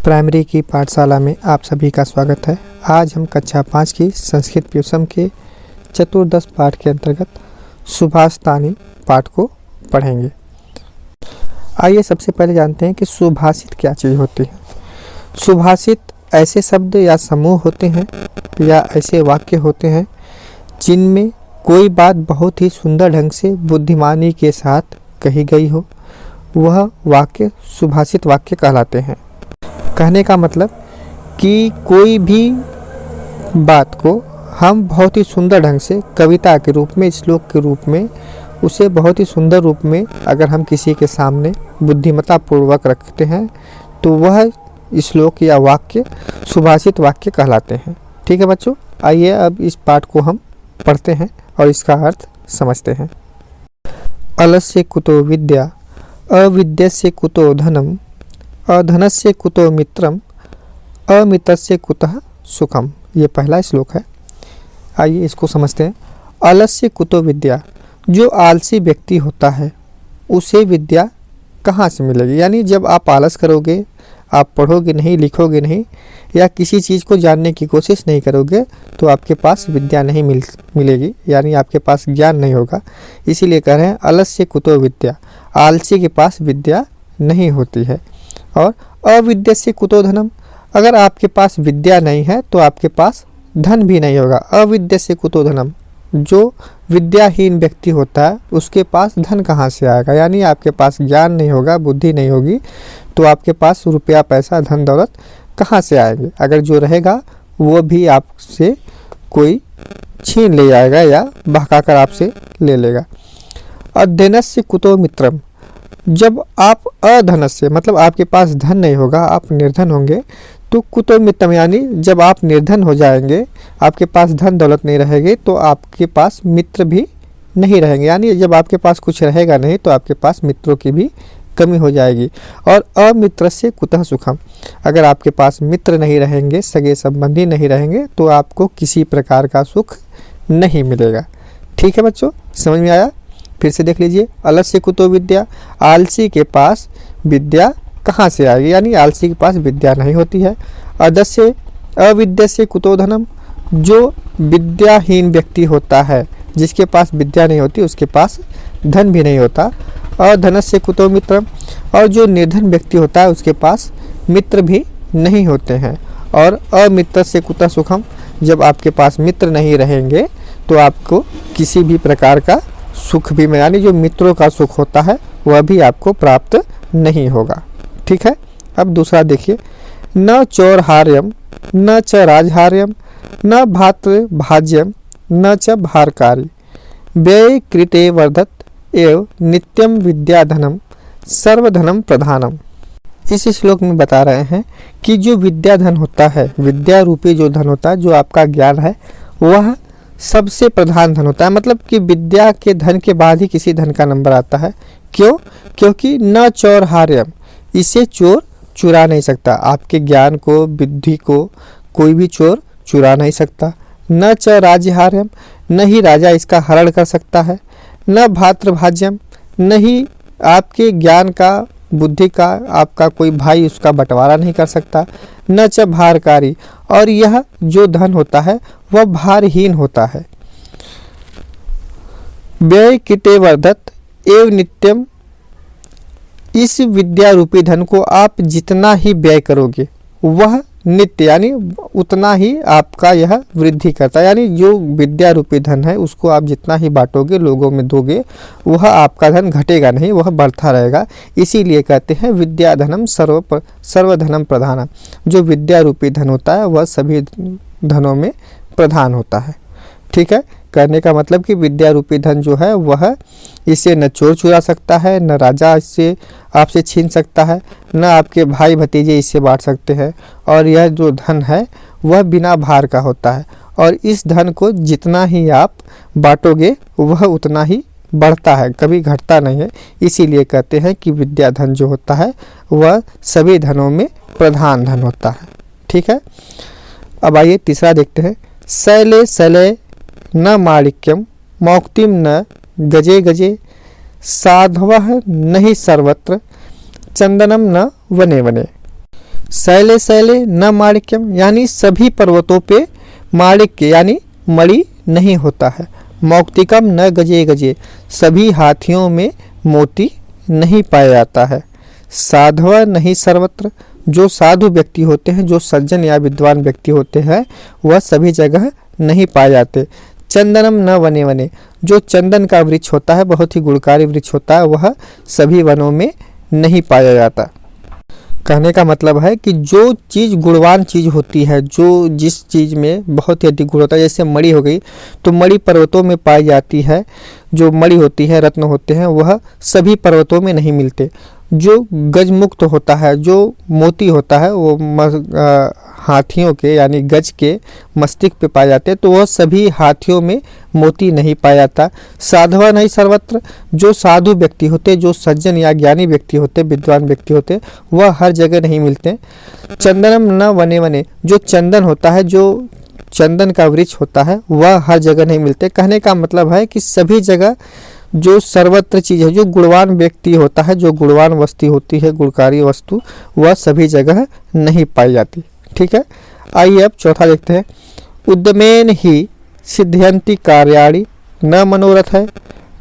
Primary की पाठशाला में आप सभी का स्वागत है। आज हम कक्षा 5 की संस्कृत व्युत्सम के चतुर्दश पाठ के अंतर्गत सुभाषितानी पाठ को पढ़ेंगे। आइए सबसे पहले जानते हैं कि सुभाषित क्या चीज़ होती है। सुभाषित ऐसे शब्द या समूह होते हैं या ऐसे वाक्य होते हैं जिनमें कोई बात बहुत ही सुंदर ढंग से बुद्धिमानी के साथ कही गई हो। वह वाक्य सुभाषित वाक्य कहलाते हैं। कहने का मतलब कि कोई भी बात को हम बहुत ही सुंदर ढंग से कविता के रूप में, श्लोक के रूप में, उसे बहुत ही सुंदर रूप में अगर हम किसी के सामने बुद्धिमत्ता पूर्वक रखते हैं तो वह श्लोक या वाक्य सुभाषित वाक्य कहलाते हैं। ठीक है बच्चों, आइए अब इस पाठ को हम पढ़ते हैं और इसका अर्थ समझते हैं। अलस्य कुतो विद्या, अविद्यस्य कुतो धनम, अधनस्य कुतो मित्रम, अमित्रस्य कुतः सुखम। ये पहला श्लोक है। आइए इसको समझते हैं। अलस्य कुतो विद्या, जो आलसी व्यक्ति होता है उसे विद्या कहाँ से मिलेगी। यानी जब आप आलस करोगे, आप पढ़ोगे नहीं, लिखोगे नहीं या किसी चीज़ को जानने की कोशिश नहीं करोगे तो आपके पास विद्या नहीं मिलेगी, यानी आपके पास ज्ञान नहीं होगा। इसीलिए कह रहे हैं अलस्य कुतो विद्या, आलसी के पास विद्या नहीं होती है। और अविद्या से कुतो धनम, अगर आपके पास विद्या नहीं है तो आपके पास धन भी नहीं होगा। अविद्या से कुतो धनम, जो विद्याहीन व्यक्ति होता है उसके पास धन कहाँ से आएगा। यानी आपके पास ज्ञान नहीं होगा, बुद्धि नहीं होगी तो आपके पास रुपया पैसा धन दौलत कहाँ से आएंगे। अगर जो रहेगा वो भी आपसे कोई छीन ले जाएगा या बहकाकर आपसे ले लेगा। अधनस्य कुतो मित्रम, जब आप अधनस्य मतलब आपके पास धन नहीं होगा, आप निर्धन होंगे तो कुतो मित्रम, यानी जब आप निर्धन हो जाएंगे, आपके पास धन दौलत नहीं रहेगी तो आपके पास मित्र भी नहीं रहेंगे। यानी जब आपके पास कुछ रहेगा नहीं तो आपके पास मित्रों की भी कमी हो जाएगी। और अमित्र से कुतः सुखम, अगर आपके पास मित्र नहीं रहेंगे, सगे संबंधी नहीं रहेंगे तो आपको किसी प्रकार का सुख नहीं मिलेगा। ठीक है बच्चों, समझ में आया? फिर से देख लीजिए। अलस्य कुतो विद्या, आलसी के पास विद्या कहाँ से आएगी, यानी आलसी के पास विद्या नहीं होती है। अदस्य अविद्या से कुतो धनम, जो विद्याहीन व्यक्ति होता है, जिसके पास विद्या नहीं होती उसके पास धन भी नहीं होता। अधनस्य कुतो मित्र, और जो निर्धन व्यक्ति होता है उसके पास मित्र भी नहीं होते हैं। और अमित्र से कुतः सुखम, जब आपके पास मित्र नहीं रहेंगे तो आपको किसी भी प्रकार का सुख भी में, यानी जो मित्रों का सुख होता है वह भी आपको प्राप्त नहीं होगा। ठीक है, अब दूसरा देखिए। न चौरहार्यम न च राजहार्यम न भातृ भाज्यम न च भारकारी, व्यय कृते वर्धत एव नित्यम विद्याधनम सर्वधनम प्रधानम। इस श्लोक में बता रहे हैं कि जो विद्याधन होता है, विद्या रूपी जो धन होता है, जो आपका ज्ञान है, वह सबसे प्रधान धन होता है। मतलब कि विद्या के धन के बाद ही किसी धन का नंबर आता है। क्यों? क्योंकि न चौरहार्यम, इसे चोर चुरा नहीं सकता। आपके ज्ञान को, बुद्धि को कोई भी चोर चुरा नहीं सकता। न च राज्यहार्यम, न ही राजा इसका हरण कर सकता है। न भातृभाज्यम, न ही आपके ज्ञान का, बुद्धि का आपका कोई भाई उसका बंटवारा नहीं कर सकता। न च भारकारी, और यह जो धन होता है वह भारहीन होता है। व्यय कृते वर्धत एव नित्यम, इस विद्या रूपी धन को आप जितना ही व्यय करोगे वह नित्य, यानी उतना ही आपका यह वृद्धि करता है। यानी जो विद्या रूपी धन है उसको आप जितना ही बांटोगे, लोगों में दोगे, वह आपका धन घटेगा नहीं, वह बढ़ता रहेगा। इसीलिए कहते हैं विद्याधनम सर्वधनम प्रधानम, जो विद्या रूपी धन होता है वह सभी धनों में प्रधान होता है। ठीक है, कहने का मतलब कि विद्या रूपी धन जो है वह इसे न चोर चुरा सकता है, न राजा इससे आपसे छीन सकता है, न आपके भाई भतीजे इससे बांट सकते हैं। और यह जो धन है वह बिना भार का होता है और इस धन को जितना ही आप बांटोगे वह उतना ही बढ़ता है, कभी घटता नहीं है। इसीलिए कहते हैं कि विद्या धन जो होता है वह सभी धनों में प्रधान धन होता है। ठीक है, अब आइए तीसरा देखते हैं। शैले शैले न माणिक्यम मौक्तिम न गजे गजे, साधवः नहीं सर्वत्र चंदनम न वने वने। शैले शैले न माणिक्यम, यानी सभी पर्वतों पे माणिक्य यानी मणि नहीं होता है। मौक्तिकम न गजे गजे, सभी हाथियों में मोती नहीं पाया जाता है। साधव नहीं सर्वत्र, जो साधु व्यक्ति होते हैं, जो सज्जन या विद्वान व्यक्ति होते हैं, वह सभी जगह नहीं पाए जाते। चंदनम न वने वने, जो चंदन का वृक्ष होता है, बहुत ही गुणकारी वृक्ष होता है, वह सभी वनों में नहीं पाया जाता। कहने का मतलब है कि जो चीज़ गुणवान चीज़ होती है, जो जिस चीज़ में बहुत ही अधिक गुण होता है, जैसे मणि हो गई, तो मणि पर्वतों में पाई जाती है। जो मणि होती है, रत्न होते हैं, वह सभी पर्वतों में नहीं मिलते। जो गजमुक्त होता है, जो मोती होता है, वो हाथियों के यानी गज के मस्तिष्क पे पाए जाते हैं, तो वह सभी हाथियों में मोती नहीं पाया जाता। साधवा नहीं सर्वत्र, जो साधु व्यक्ति होते, जो सज्जन या ज्ञानी व्यक्ति होते, विद्वान व्यक्ति होते, वह हर जगह नहीं मिलते। चंदनम न वने वने, जो चंदन होता है, जो चंदन का वृक्ष होता है, वह हर जगह नहीं मिलते। कहने का मतलब है कि सभी जगह जो सर्वत्र चीज़ है, जो गुणवान व्यक्ति होता है, जो गुणवान वस्तु होती है, गुणकारी वस्तु, वह सभी जगह नहीं पाई जाती। ठीक है, आइए अब चौथा देखते हैं। उद्यमेन ही सिद्ध्यन्ति कार्याणि न मनोरथ है,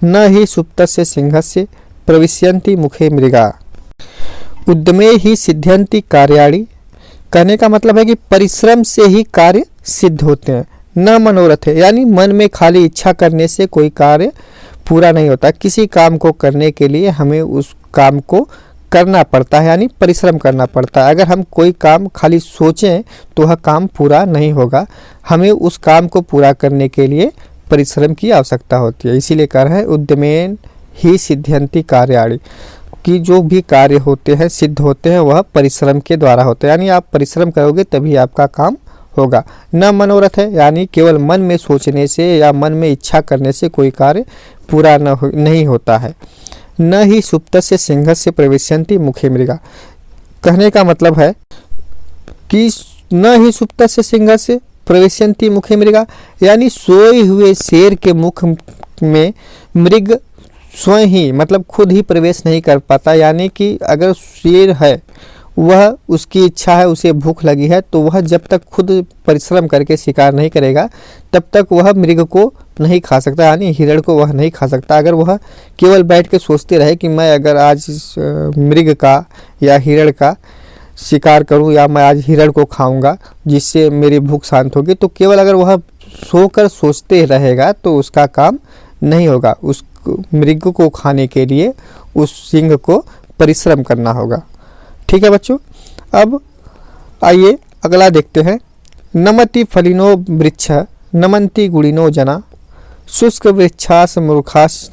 न ही सुप्तस्य सिंहस्य प्रविश्यन्ति मुखे मृगा। उद्यमे ही सिद्ध्यन्ति कार्याणि, कहने का मतलब है कि परिश्रम से ही कार्य सिद्ध होते हैं। न मनोरथ है, यानी मन में खाली इच्छा करने से कोई कार्य पूरा नहीं होता। किसी काम को करने के लिए हमें उस काम को करना पड़ता है, यानी परिश्रम करना पड़ता है। अगर हम कोई काम खाली सोचें तो वह काम पूरा नहीं होगा। हमें उस काम को पूरा करने के लिए परिश्रम की आवश्यकता होती है। इसीलिए कह रहे हैं उद्यमेन ही सिद्ध्यन्ति कार्याणि, कि जो भी कार्य होते हैं, सिद्ध होते हैं, वह परिश्रम के द्वारा होते हैं। यानी आप परिश्रम करोगे तभी आपका काम होगा। न मनोरथ है, यानी केवल मन में सोचने से या मन में इच्छा करने से कोई कार्य पूरा नहीं होता है। न ही सुप्तस्य सिंहस्य प्रविश्यन्ति मुखे मृगा, कहने का मतलब है कि न ही सुप्तस्य सिंहस्य प्रविश्यन्ति मुखे मृगा, यानी सोए हुए शेर के मुख में मृग स्वयं ही मतलब खुद ही प्रवेश नहीं कर पाता। यानी कि अगर शेर है, वह उसकी इच्छा है, उसे भूख लगी है, तो वह जब तक खुद परिश्रम करके शिकार नहीं करेगा तब तक वह मृग को नहीं खा सकता, यानी हिरण को वह नहीं खा सकता। अगर वह केवल बैठ के सोचते रहे कि मैं अगर आज मृग का या हिरण का शिकार करूं, या मैं आज हिरण को खाऊंगा जिससे मेरी भूख शांत होगी, तो केवल अगर वह सोकर सोचते रहेगा तो उसका काम नहीं होगा। उस मृग को खाने के लिए उस सिंह को परिश्रम करना होगा। ठीक है बच्चों, अब आइए अगला देखते हैं। नमति फलिनो वृक्ष नमन्ति गुणिनो जना, शुष्क वृक्षास मूर्खास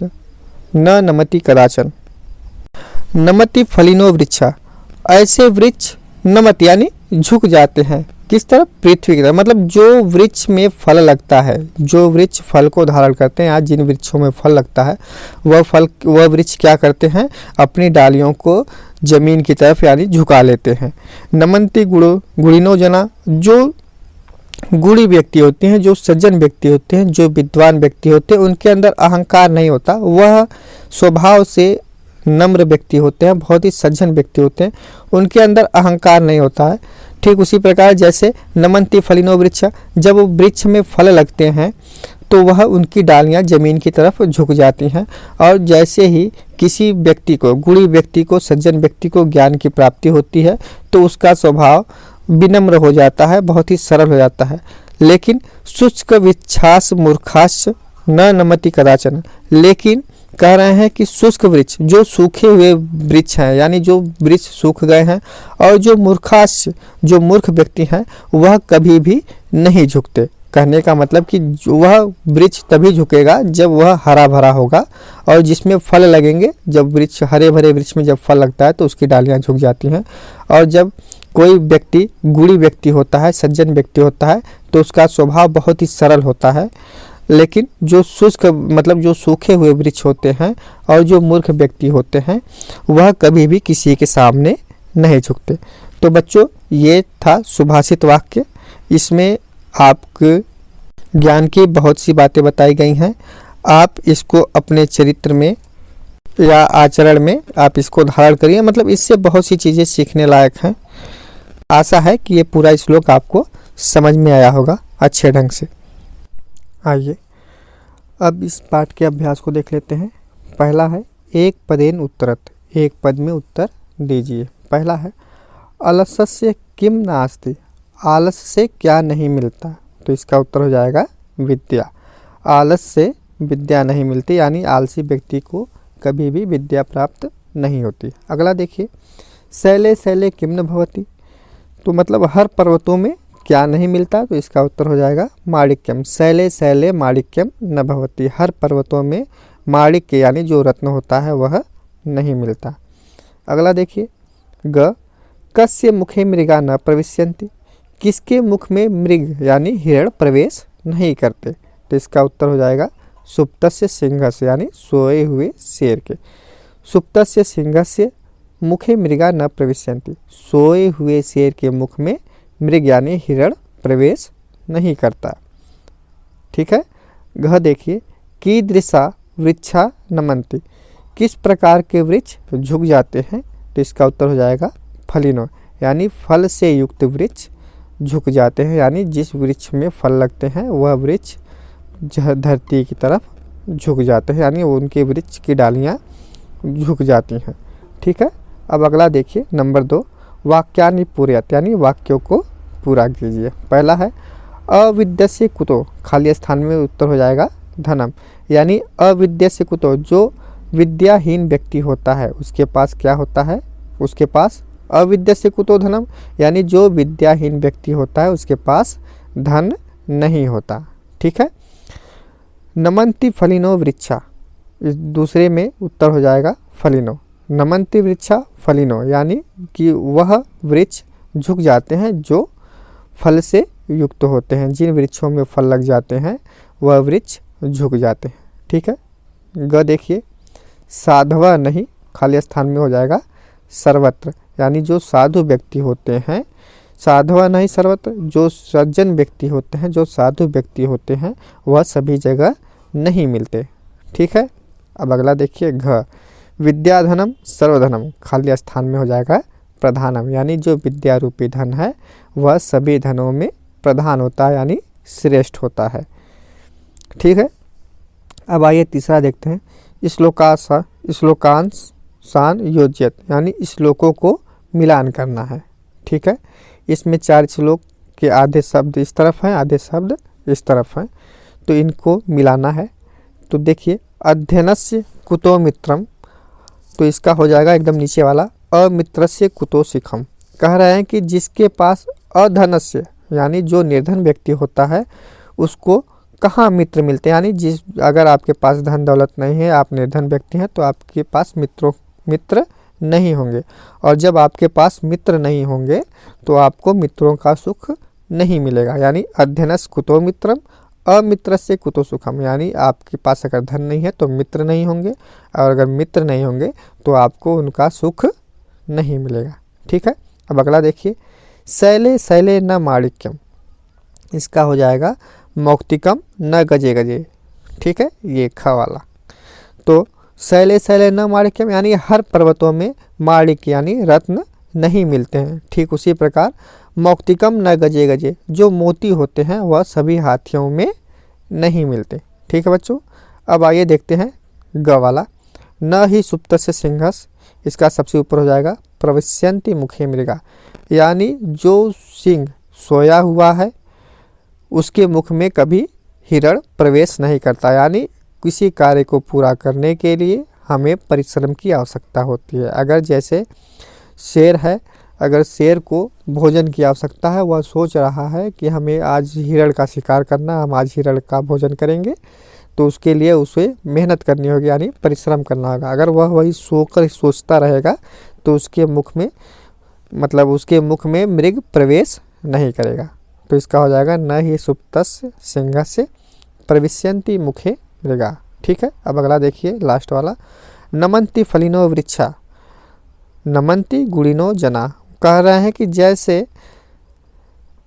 न नमति कदाचन। नमति फलिनो वृक्ष, ऐसे वृक्ष नमति यानी झुक जाते हैं। किस तरफ? पृथ्वी की तरफ। मतलब जो वृक्ष में फल लगता है, जो वृक्ष फल को धारण करते हैं, आज जिन वृक्षों में फल लगता है, वह वृक्ष क्या करते हैं? अपनी डालियों को जमीन की तरफ यानी झुका लेते हैं। नमन्ति गुणिनो जना, जो गुणी व्यक्ति होते हैं, जो सज्जन व्यक्ति होते हैं, जो विद्वान व्यक्ति होते हैं, उनके अंदर अहंकार नहीं होता। वह स्वभाव से नम्र व्यक्ति होते हैं, बहुत ही सज्जन व्यक्ति होते हैं, उनके अंदर अहंकार नहीं होता है। ठीक उसी प्रकार जैसे नमन्ति फलिनो वृक्ष, जब वृक्ष में फल लगते हैं तो वह उनकी डालियां जमीन की तरफ झुक जाती हैं। और जैसे ही किसी व्यक्ति को, गुणी व्यक्ति को, सज्जन व्यक्ति को ज्ञान की प्राप्ति होती है तो उसका स्वभाव विनम्र हो जाता है, बहुत ही सरल हो जाता है। लेकिन शुष्क वृक्षास मूर्खास न नमति कदाचन, लेकिन कह रहे हैं कि शुष्क वृक्ष, जो सूखे हुए वृक्ष हैं, यानी जो वृक्ष सूख गए हैं, और जो मूर्खास, जो मूर्ख व्यक्ति हैं, वह कभी भी नहीं झुकते। कहने का मतलब कि वह वृक्ष तभी झुकेगा जब वह हरा भरा होगा और जिसमें फल लगेंगे। जब वृक्ष, हरे भरे वृक्ष में जब फल लगता है तो उसकी डालियां झुक जाती हैं। और जब कोई व्यक्ति गुणी व्यक्ति होता है, सज्जन व्यक्ति होता है, तो उसका स्वभाव बहुत ही सरल होता है। लेकिन जो शुष्क मतलब जो सूखे हुए वृक्ष होते हैं और जो मूर्ख व्यक्ति होते हैं, वह कभी भी किसी के सामने नहीं झुकते। तो बच्चों, ये था सुभाषित वाक्य। इसमें आपके ज्ञान की बहुत सी बातें बताई गई हैं। आप इसको अपने चरित्र में या आचरण में आप इसको धारण करिए। मतलब इससे बहुत सी चीज़ें सीखने लायक हैं। आशा है कि ये पूरा श्लोक आपको समझ में आया होगा अच्छे ढंग से। आइए अब इस पाठ के अभ्यास को देख लेते हैं। पहला है एक पदेन उत्तरत, एक पद में उत्तर दीजिए। पहला है अलसस्य किम नास्ति, आलस से क्या नहीं मिलता, तो इसका उत्तर हो जाएगा विद्या। आलस से विद्या नहीं मिलती, यानी आलसी व्यक्ति को कभी भी विद्या प्राप्त नहीं होती। अगला देखिए शैले शैले किम न भवति, तो मतलब हर पर्वतों में क्या नहीं मिलता, तो इसका उत्तर हो जाएगा माणिक्यम। शैले शैले माणिक्यम न भवति, हर पर्वतों में माणिक्य यानी जो रत्न होता है वह नहीं मिलता। अगला देखिए ग कस्य मुखे मृगा न प्रविश्यन्ति, किसके मुख में मृग यानी हिरण प्रवेश नहीं करते, तो इसका उत्तर हो जाएगा सुप्तस्य सिंहस्य, यानी सोए हुए शेर के। सुप्तस्य सिंहस्य मुखे मृगा न प्रविश्यन्ति, सोए हुए शेर के मुख में मृग यानी हिरण प्रवेश नहीं करता। ठीक है। घ देखिए कीदृशा वृक्षा नमन्ति, किस प्रकार के वृक्ष झुक जाते हैं, तो इसका उत्तर हो जाएगा फलिनो, यानी फल से युक्त वृक्ष झुक जाते हैं, यानी जिस वृक्ष में फल लगते हैं वह वृक्ष धरती की तरफ झुक जाते हैं, यानी उनके वृक्ष की डालियाँ झुक जाती हैं। ठीक है। अब अगला देखिए नंबर 2 वाक्यानि पूरयत, यानी वाक्यों को पूरा कीजिए। पहला है अविद्यस्य कुतो, खाली स्थान में उत्तर हो जाएगा धनम, यानी अविद्यस्य कुतो, जो विद्याहीन व्यक्ति होता है उसके पास क्या होता है, उसके पास अविद्यस्य कुतो धनम, यानी जो विद्याहीन व्यक्ति होता है उसके पास धन नहीं होता। ठीक है। नमन्ति फलिनो वृक्षा, इस दूसरे में उत्तर हो जाएगा फलिनो। नमन्ति वृक्षा फलिनो, यानी कि वह वृक्ष झुक जाते हैं जो फल से युक्त होते हैं, जिन वृक्षों में फल लग जाते हैं वह वृक्ष झुक जाते हैं। ठीक है। ग देखिए साधव नहीं, खाली स्थान में हो जाएगा सर्वत्र, यानी जो साधु व्यक्ति होते हैं, साधव नहीं सर्वत्र, जो सज्जन व्यक्ति होते हैं, जो साधु व्यक्ति होते हैं वह सभी जगह नहीं मिलते। ठीक है। अब अगला देखिए घ विद्याधनम सर्वधनम, खाली स्थान में हो जाएगा प्रधानम, यानी जो विद्या रूपी धन है वह सभी धनों में प्रधान होता है, यानी श्रेष्ठ होता है। ठीक है। अब आइए तीसरा देखते हैं श्लोकांशान योज्यत, यानी श्लोकों को मिलान करना है। ठीक है। इसमें 4 श्लोक के आधे शब्द इस तरफ हैं, आधे शब्द इस तरफ हैं, तो इनको मिलाना है। तो देखिए अध्ययनस्य कुतो मित्रम, तो इसका हो जाएगा एकदम नीचे वाला अमित्रस्य कुतो शिखम। कह रहे हैं कि जिसके पास अधनस्य यानी जो निर्धन व्यक्ति होता है उसको कहाँ मित्र मिलते हैं, यानी अगर आपके पास धन दौलत नहीं है, आप निर्धन व्यक्ति हैं, तो आपके पास मित्र नहीं होंगे, और जब आपके पास मित्र नहीं होंगे तो आपको मित्रों का सुख नहीं मिलेगा। यानी अध्ययनस्य कुतो मित्रम अमित्रस्य कुतो सुखम, यानी आपके पास अगर धन नहीं है तो मित्र नहीं होंगे, और अगर मित्र नहीं होंगे तो आपको उनका सुख नहीं मिलेगा। ठीक है। अब अगला देखिए शैले शैले न माणिक्यम, इसका हो जाएगा मौक्तिकम न गजे गजे। ठीक है, ये ख वाला। तो शैले शैले न माणिक्यम, यानी हर पर्वतों में माणिक्य यानी रत्न नहीं मिलते हैं। ठीक उसी प्रकार मौक्तिकम न गजे गजे, जो मोती होते हैं वह सभी हाथियों में नहीं मिलते। ठीक है बच्चों। अब आइए देखते हैं ग वाला न ही सुप्तस्य सिंहस, इसका सबसे ऊपर हो जाएगा प्रविश्यन्ति मुखे मृगा, यानी जो सिंह सोया हुआ है उसके मुख में कभी हिरण प्रवेश नहीं करता, यानी किसी कार्य को पूरा करने के लिए हमें परिश्रम की आवश्यकता होती है। अगर जैसे शेर है, अगर शेर को भोजन की आवश्यकता है, वह सोच रहा है कि हमें आज हिरण का शिकार करना, हम आज हिरण का भोजन करेंगे, तो उसके लिए उसे मेहनत करनी होगी, यानी परिश्रम करना होगा। अगर वह वही सोकर सोचता रहेगा तो उसके मुख में उसके मुख में मृग प्रवेश नहीं करेगा। तो इसका हो जाएगा न ही सुप्तस्य सिंहस्य प्रविश्यन्ति मुखे मृगा। ठीक है। अब अगला देखिए लास्ट वाला नमन्ति फलिनो वृक्षा नमन्ति गुणिनो जना। कह रहे हैं कि जैसे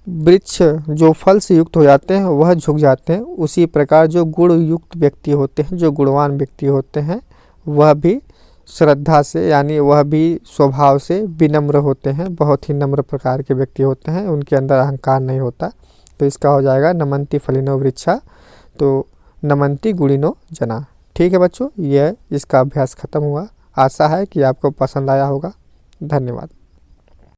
वृक्ष जो फल से युक्त हो जाते हैं वह झुक जाते हैं, उसी प्रकार जो गुण युक्त व्यक्ति होते हैं, जो गुणवान व्यक्ति होते हैं, वह भी श्रद्धा से, यानी वह भी स्वभाव से विनम्र होते हैं, बहुत ही नम्र प्रकार के व्यक्ति होते हैं, उनके अंदर अहंकार नहीं होता। तो इसका हो जाएगा नमन्ति फलिनो वृक्षा, तो नमन्ति गुणिनो जना। ठीक है बच्चों, यह इसका अभ्यास खत्म हुआ। आशा है कि आपको पसंद आया होगा। धन्यवाद।